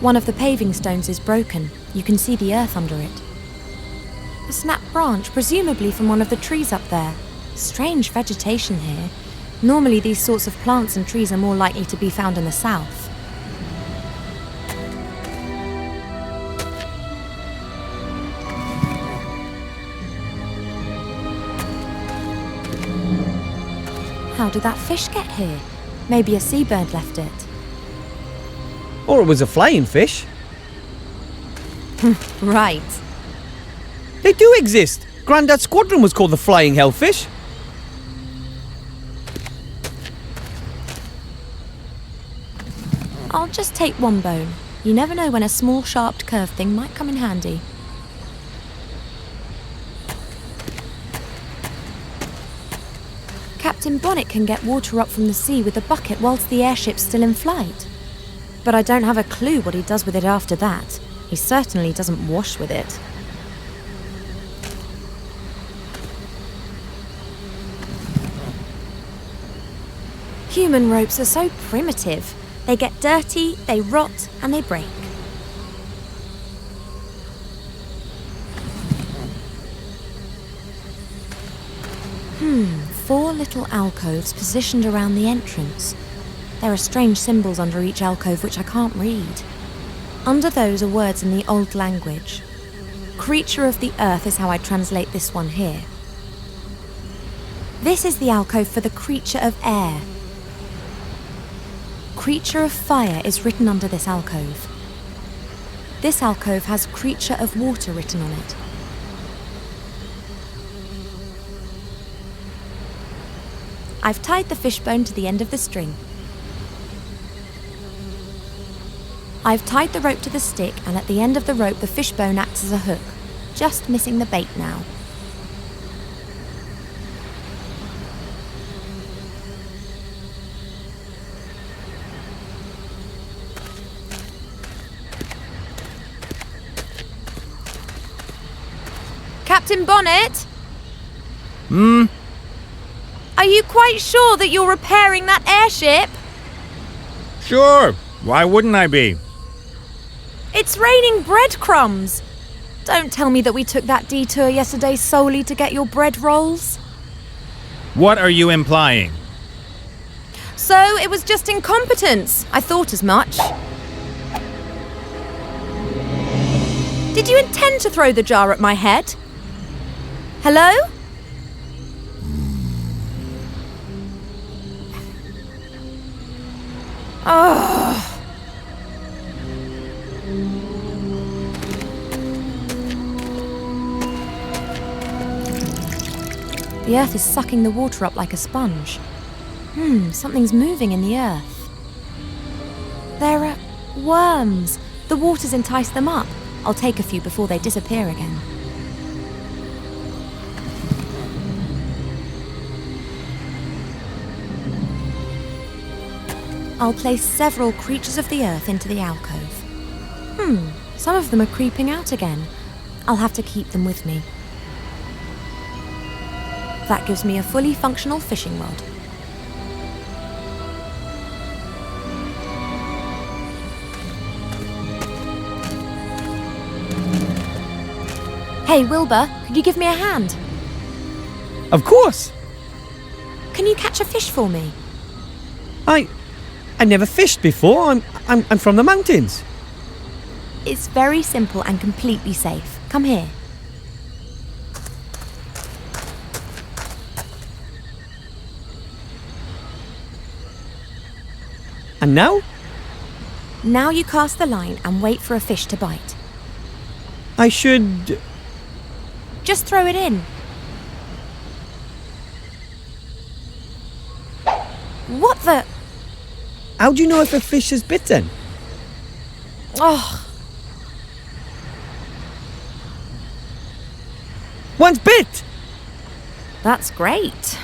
One of the paving stones is broken. You can see the earth under it. A snapped branch, presumably from one of the trees up there. Strange vegetation here. Normally these sorts of plants and trees are more likely to be found in the south. How did that fish get here? Maybe a seabird left it. Or it was a flying fish. Right. They do exist. Grandad's squadron was called the Flying Hellfish. I'll just take one bone. You never know when a small, sharp, curved thing might come in handy. Captain Bonnet can get water up from the sea with a bucket whilst the airship's still in flight. But I don't have a clue what he does with it after that. He certainly doesn't wash with it. Human ropes are so primitive. They get dirty, they rot, and they break. Four little alcoves positioned around the entrance. There are strange symbols under each alcove which I can't read. Under those are words in the old language. Creature of the earth is how I translate this one here. This is the alcove for the creature of air. Creature of fire is written under this alcove. This alcove has creature of water written on it. I've tied the fishbone to the end of the string. I've tied the rope to the stick, and at the end of the rope the fishbone acts as a hook. Just missing the bait now. Captain Bonnet? Are you quite sure that you're repairing that airship? Sure. Why wouldn't I be? It's raining breadcrumbs. Don't tell me that we took that detour yesterday solely to get your bread rolls. What are you implying? So it was just incompetence. I thought as much. Did you intend to throw the jar at my head? Hello? Oh. The earth is sucking the water up like a sponge. Something's moving in the earth. There are worms. The water's enticed them up. I'll take a few before they disappear again. I'll place several creatures of the earth into the alcove. Some of them are creeping out again. I'll have to keep them with me. That gives me a fully functional fishing rod. Hey, Wilbur, could you give me a hand? Of course. Can you catch a fish for me? I never fished before. I'm from the mountains. It's very simple and completely safe. Come here. And now? Now you cast the line and wait for a fish to bite. I should... Just throw it in. What the... How do you know if a fish is bitten? Oh, One's bit! that's great.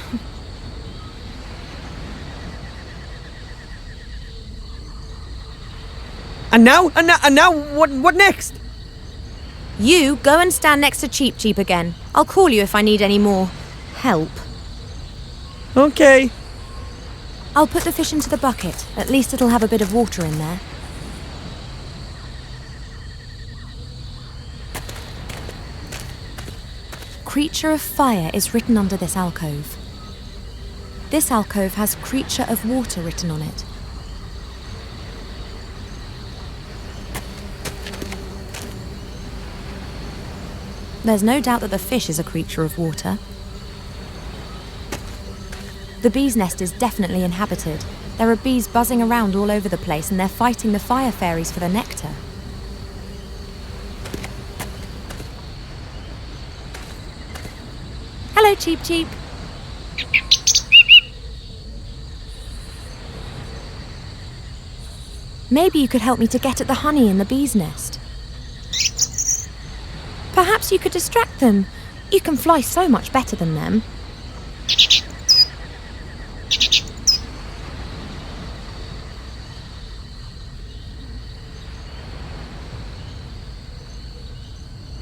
And now? What next? You go and stand next to Cheep Cheep again. I'll call you if I need any more help. Okay. I'll put the fish into the bucket. At least it'll have a bit of water in there. Creature of Fire is written under this alcove. This alcove has Creature of Water written on it. There's no doubt that the fish is a creature of water. The bee's nest is definitely inhabited. There are bees buzzing around all over the place and they're fighting the fire fairies for the nectar. Hello, Cheep Cheep. Maybe you could help me to get at the honey in the bee's nest. Perhaps you could distract them. You can fly so much better than them.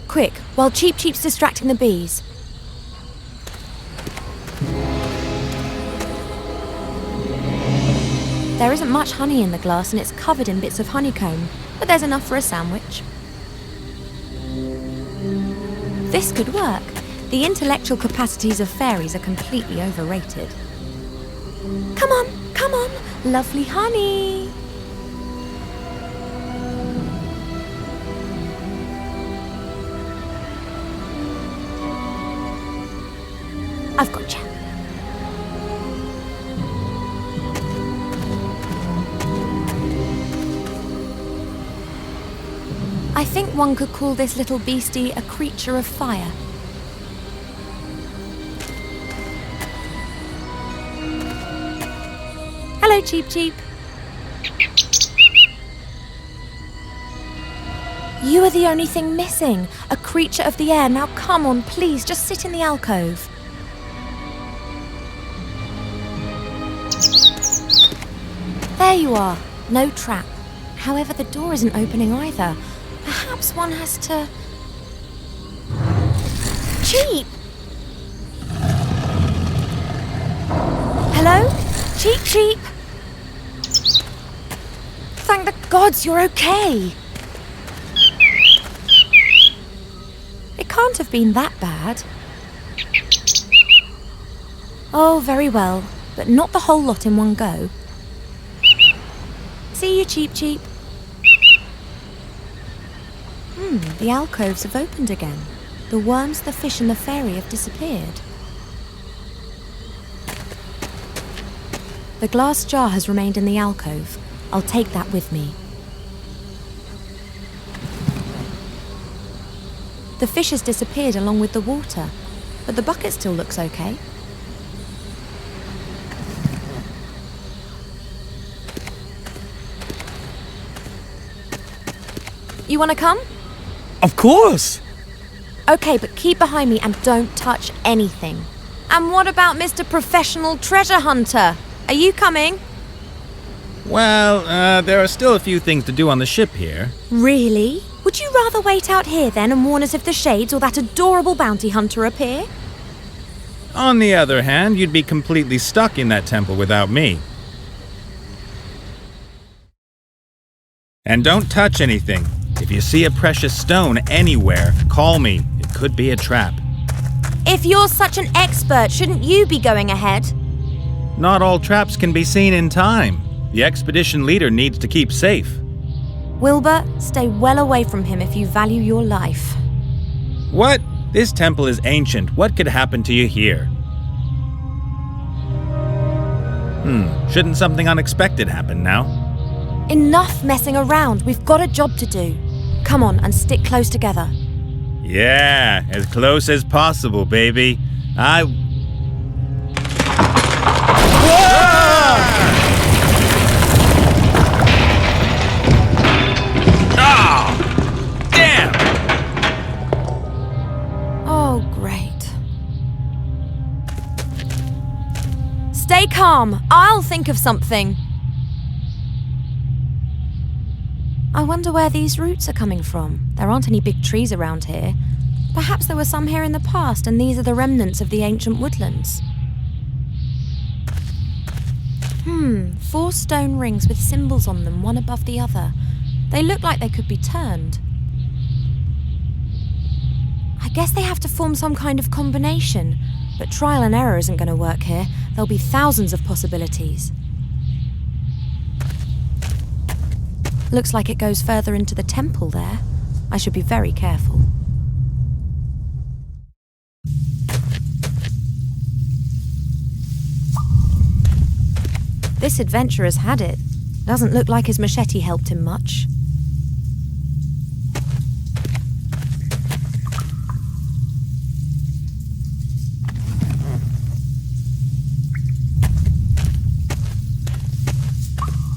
Quick, while Cheep Cheep's distracting the bees. There isn't much honey in the glass and it's covered in bits of honeycomb, but there's enough for a sandwich. This could work. The intellectual capacities of fairies are completely overrated. Come on, lovely honey. I've got you. I think one could call this little beastie a creature of fire. Hello, Cheep Cheep. You are the only thing missing, a creature of the air. Now come on, please, just sit in the alcove. There you are, no trap. However, the door isn't opening either. Perhaps one has to... Cheep! Hello? Cheep Cheep! Thank the gods you're okay! It can't have been that bad. Oh, very well, but not the whole lot in one go. See you, Cheep Cheep. The alcoves have opened again. The worms, the fish and the fairy have disappeared. The glass jar has remained in the alcove. I'll take that with me. The fish has disappeared along with the water, but the bucket still looks okay. You want to come? Of course! Okay, but keep behind me and don't touch anything. And what about Mr. Professional Treasure Hunter? Are you coming? Well, there are still a few things to do on the ship here. Really? Would you rather wait out here then and warn us if the shades or that adorable bounty hunter appear? On the other hand, you'd be completely stuck in that temple without me. And don't touch anything. If you see a precious stone anywhere, call me. It could be a trap. If you're such an expert, shouldn't you be going ahead? Not all traps can be seen in time. The expedition leader needs to keep safe. Wilbur, stay well away from him if you value your life. What? This temple is ancient. What could happen to you here? Shouldn't something unexpected happen now? Enough messing around. We've got a job to do. Come on and stick close together. Yeah, as close as possible, baby. Damn! Oh, great. Stay calm. I'll think of something. I wonder where these roots are coming from. There aren't any big trees around here. Perhaps there were some here in the past, and these are the remnants of the ancient woodlands. 4 stone rings with symbols on them, one above the other. They look like they could be turned. I guess they have to form some kind of combination, but trial and error isn't going to work here. There'll be thousands of possibilities. Looks like it goes further into the temple there. I should be very careful. This adventurer's had it. Doesn't look like his machete helped him much.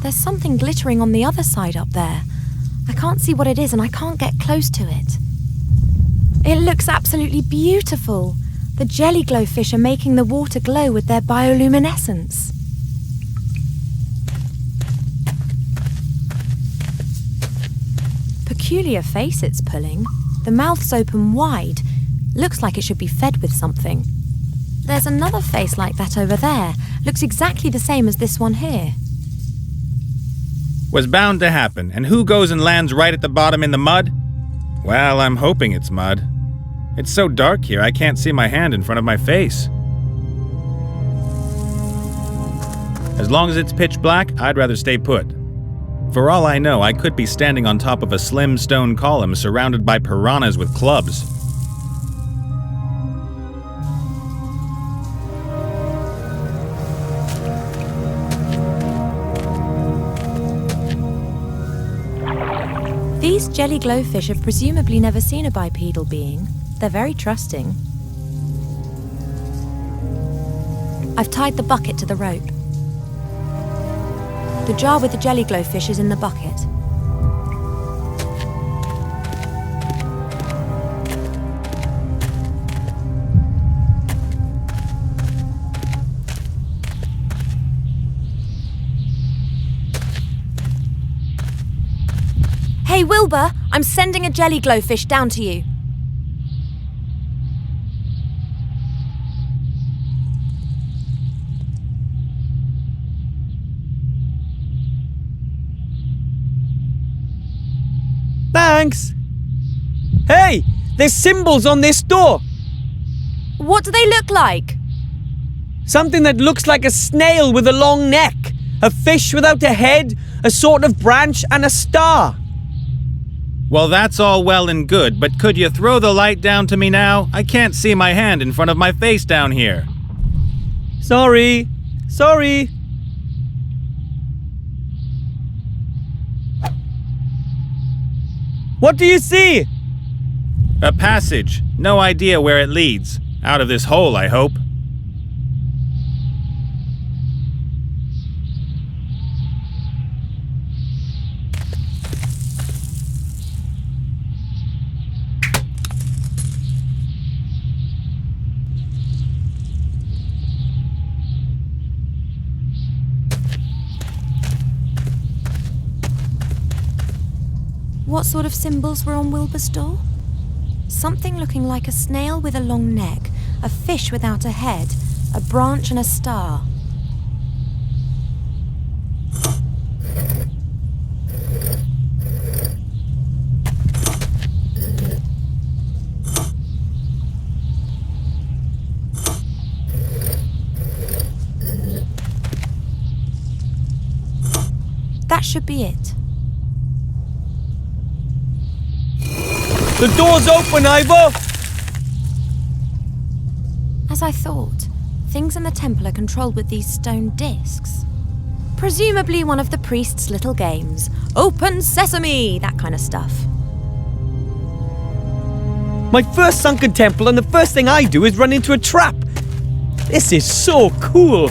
There's something glittering on the other side up there. I can't see what it is and I can't get close to it. It looks absolutely beautiful. The jelly glowfish are making the water glow with their bioluminescence. Peculiar face it's pulling. The mouth's open wide. Looks like it should be fed with something. There's another face like that over there. Looks exactly the same as this one here. Was bound to happen, and who goes and lands right at the bottom in the mud? Well, I'm hoping it's mud. It's so dark here I can't see my hand in front of my face. As long as it's pitch black, I'd rather stay put. For all I know, I could be standing on top of a slim stone column surrounded by piranhas with clubs. These jelly glowfish have presumably never seen a bipedal being. They're very trusting. I've tied the bucket to the rope. The jar with the jelly glowfish is in the bucket. Hey, Wilbur, I'm sending a jelly glowfish down to you. Thanks! Hey! There's symbols on this door! What do they look like? Something that looks like a snail with a long neck, a fish without a head, a sort of branch, and a star. Well, that's all well and good, but could you throw the light down to me now? I can't see my hand in front of my face down here. Sorry. Sorry. What do you see? A passage. No idea where it leads. Out of this hole, I hope. What sort of symbols were on Wilbur's door? Something looking like a snail with a long neck, a fish without a head, a branch and a star. That should be it. The door's open, Ivor! As I thought, things in the temple are controlled with these stone discs. Presumably one of the priest's little games. Open sesame! That kind of stuff. My first sunken temple, and the first thing I do is run into a trap. This is so cool.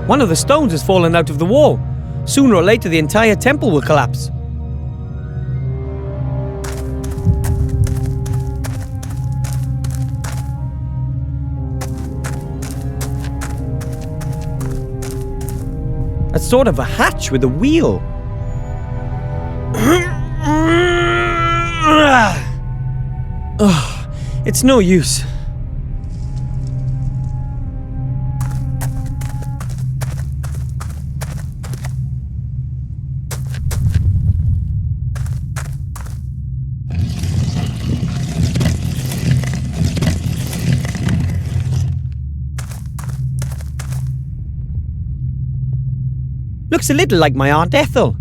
One of the stones has fallen out of the wall. Sooner or later, the entire temple will collapse. That's sort of a hatch with a wheel. It's no use. Looks a little like my Aunt Ethel.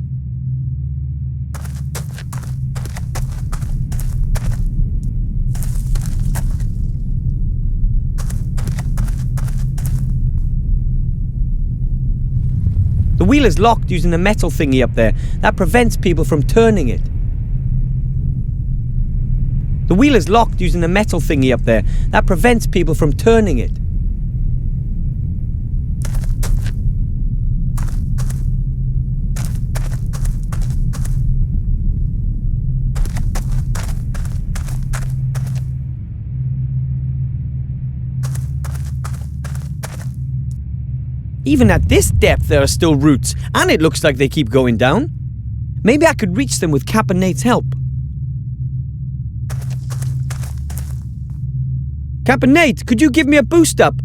The wheel is locked using a metal thingy up there. That prevents people from turning it. The wheel is locked using a metal thingy up there. That prevents people from turning it. Even at this depth there are still roots, and it looks like they keep going down. Maybe I could reach them with Cap and Nate's help. Cap and Nate, could you give me a boost up?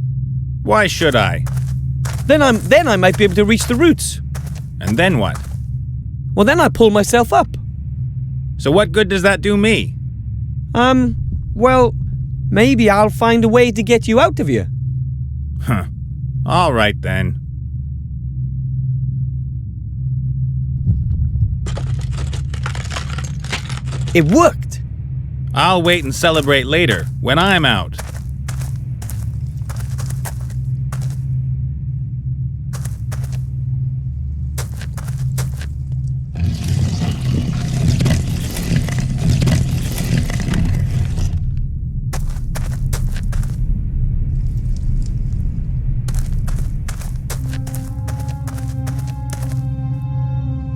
Why should I? Then I might be able to reach the roots. And then what? Well, then I pull myself up. So what good does that do me? Well, maybe I'll find a way to get you out of here. Huh. All right then. It worked! I'll wait and celebrate later, when I'm out.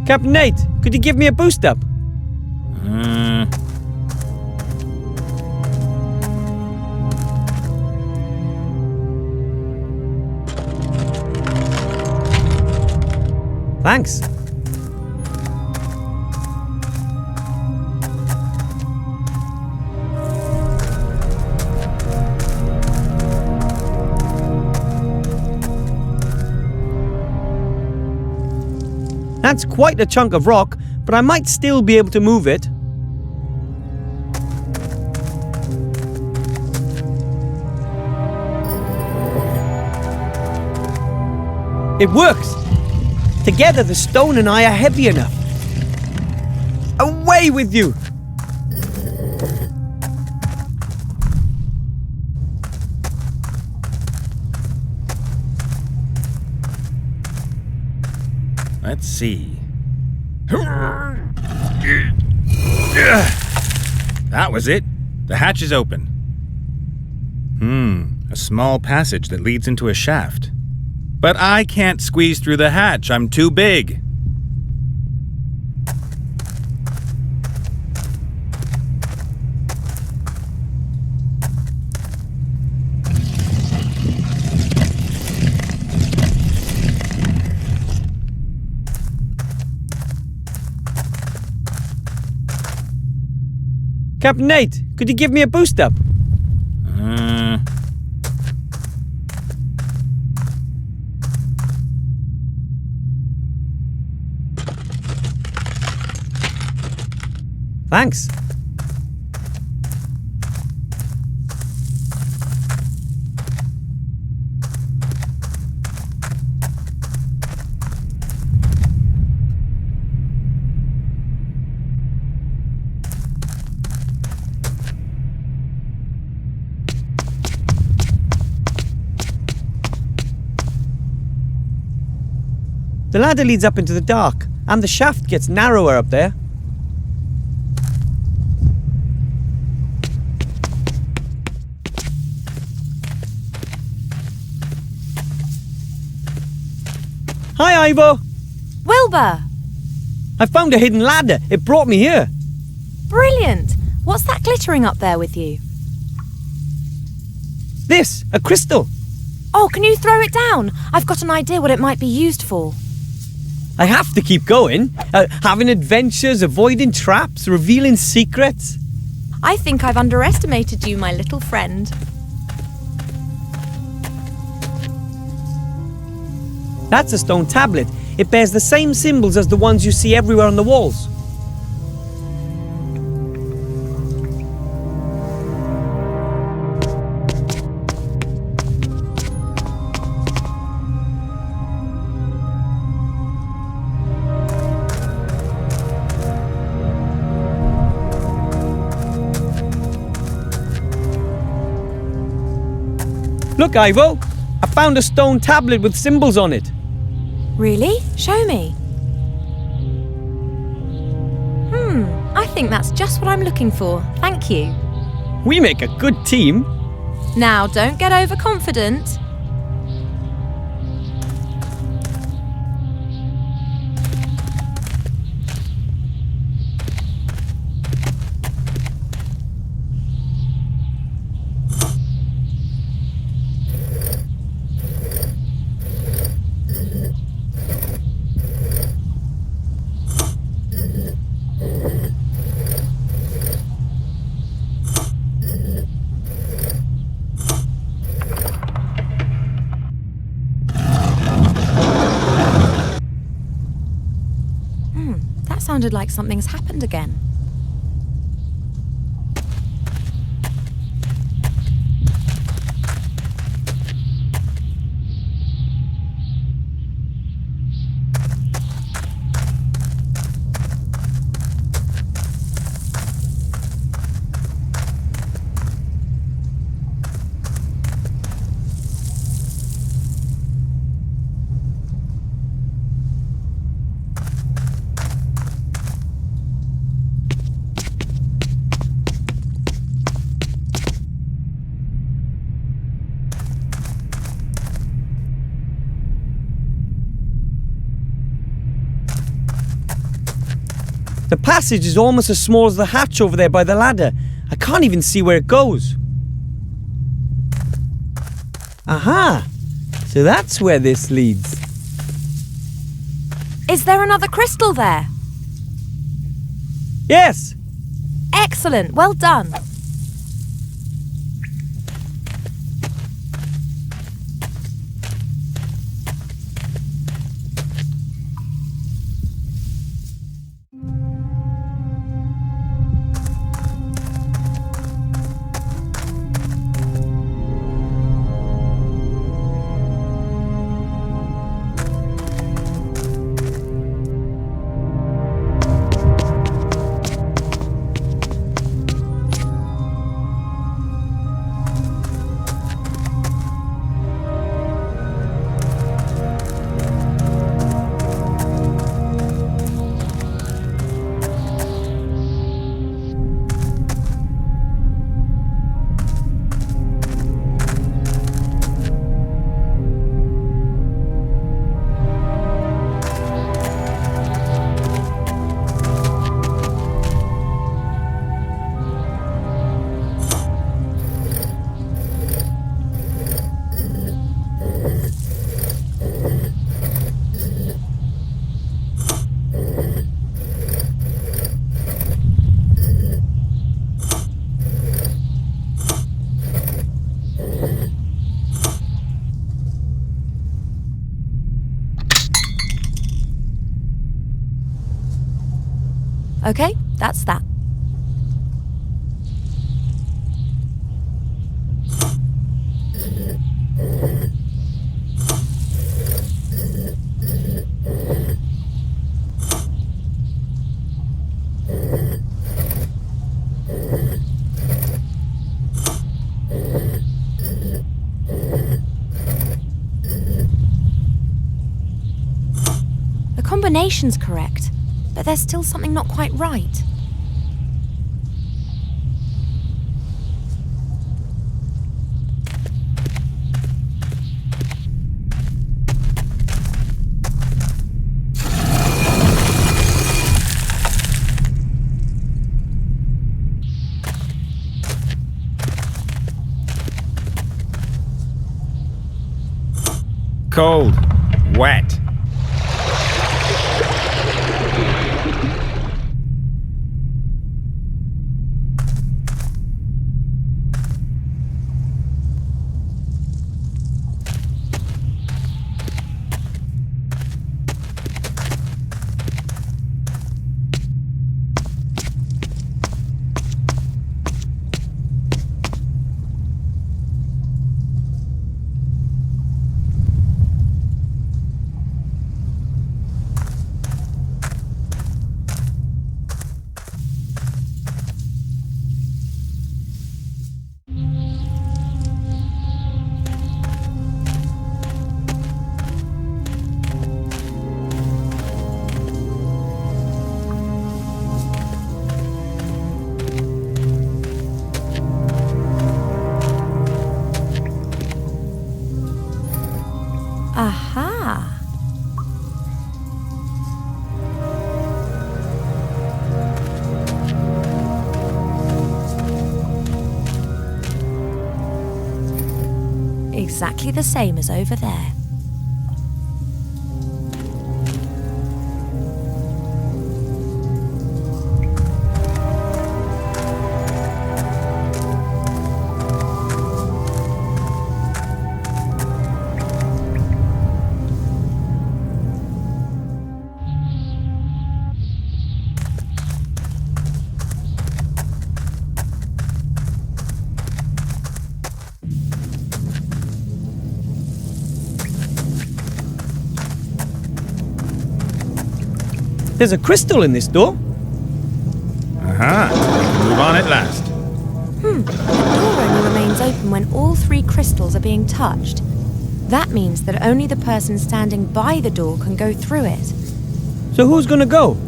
Captain Nate, could you give me a boost up? Thanks. That's quite a chunk of rock, but I might still be able to move it. It works! Together, the stone and I are heavy enough. Away with you! Let's see. That was it. The hatch is open. A small passage that leads into a shaft. But I can't squeeze through the hatch. I'm too big. Captain Nate, could you give me a boost up? Thanks. The ladder leads up into the dark, and the shaft gets narrower up there. Hi, Ivor! Wilbur! I found a hidden ladder. It brought me here. Brilliant! What's that glittering up there with you? This, a crystal. Oh, can you throw it down? I've got an idea what it might be used for. I have to keep going. Having adventures, avoiding traps, revealing secrets. I think I've underestimated you, my little friend. That's a stone tablet. It bears the same symbols as the ones you see everywhere on the walls. Look, Ivo! I found a stone tablet with symbols on it. Really? Show me. I think that's just what I'm looking for. Thank you. We make a good team. Now, don't get overconfident. That sounded like something's happened again. The passage is almost as small as the hatch over there by the ladder. I can't even see where it goes. Aha! So that's where this leads. Is there another crystal there? Yes! Excellent, well done. Okay, that's that. The combination's correct, but there's still something not quite right. Cold. Wet. Aha! Exactly the same as over there. There's a crystal in this door. Aha, we can move on at last. The door only remains open when all 3 crystals are being touched. That means that only the person standing by the door can go through it. So who's gonna go?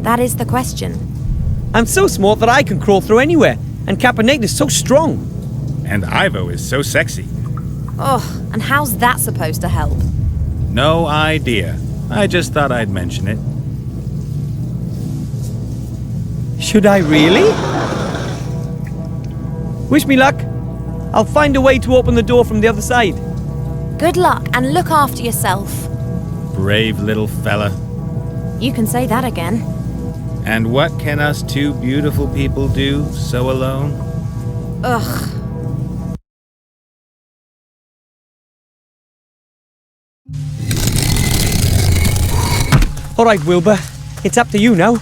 That is the question. I'm so smart that I can crawl through anywhere, and Caponate is so strong. And Ivo is so sexy. Ugh, and how's that supposed to help? No idea. I just thought I'd mention it. Should I really? Wish me luck. I'll find a way to open the door from the other side. Good luck and look after yourself. Brave little fella. You can say that again. And what can us 2 beautiful people do so alone? Ugh. All right, Wilbur. It's up to you now.